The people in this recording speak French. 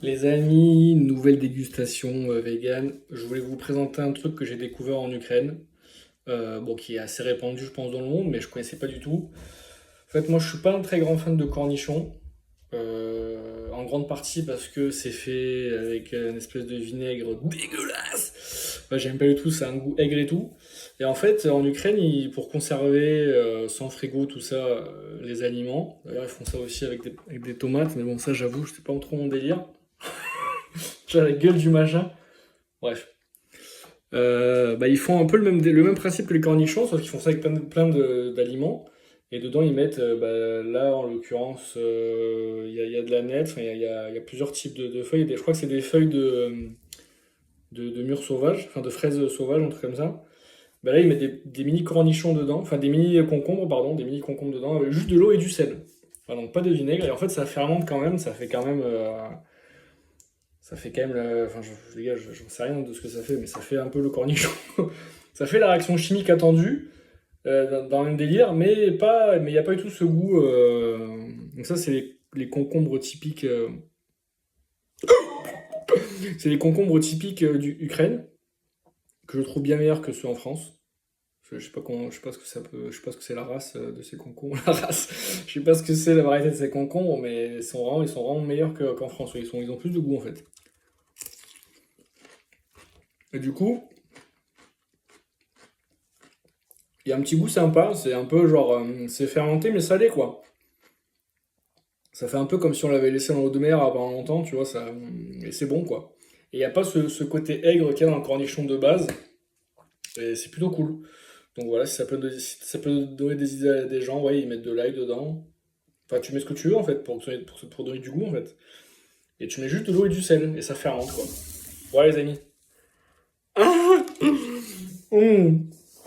Les amis, nouvelle dégustation vegan. Je voulais vous présenter un truc que j'ai découvert en Ukraine, bon, qui est assez répandu, je pense, dans le monde, mais je connaissais pas du tout. En fait, moi, je suis pas un très grand fan de cornichons, en grande partie parce que c'est fait avec une espèce de vinaigre dégueulasse. Enfin, j'aime pas du tout, ça a un goût aigre et tout. Et en fait, en Ukraine, pour conserver sans frigo tout ça, les aliments, d'ailleurs, ils font ça aussi avec des tomates, mais bon, ça, j'avoue, c'est pas trop mon délire. J'ai la gueule du machin. Bref. Bah, ils font un peu le même principe que les cornichons, sauf qu'ils font ça avec d'aliments. Et dedans, ils mettent, bah, là, en l'occurrence, il y a de la nette, enfin, il y a plusieurs types de feuilles. Je crois que c'est des feuilles de mûres sauvages, enfin de fraises sauvages, un truc comme ça. Bah, là, ils mettent des mini cornichons dedans, enfin des mini concombres, pardon, des mini concombres dedans, avec juste de l'eau et du sel. Enfin, donc pas de vinaigre. Et en fait, ça fermente quand même, ça fait quand même, enfin, les gars, j'en sais rien de ce que ça fait, mais ça fait un peu le cornichon. Ça fait la réaction chimique attendue, dans le même délire, mais il n'y a pas du tout ce goût. Donc ça, c'est les concombres typiques. C'est les concombres typiques du Ukraine, que je trouve bien meilleurs que ceux en France. Je sais pas je sais pas ce que ça peut, je sais pas ce que c'est la race de ces concombres, la race. Je sais pas ce que c'est la variété de ces concombres, mais ils sont vraiment meilleurs qu'en France. Ils ont plus de goût en fait. Et du coup, il y a un petit goût sympa, c'est un peu genre, c'est fermenté mais salé quoi. Ça fait un peu comme si on l'avait laissé dans l'eau de mer pendant longtemps, tu vois, et c'est bon quoi. Et il n'y a pas ce côté aigre qu'il y a dans le cornichon de base, et c'est plutôt cool. Donc voilà, si ça peut donner des idées à des gens, ouais, ils mettent de l'ail dedans. Enfin, tu mets ce que tu veux en fait, pour donner du goût en fait. Et tu mets juste de l'eau et du sel, et ça fermente quoi. Voilà les amis. Ah. Mmh.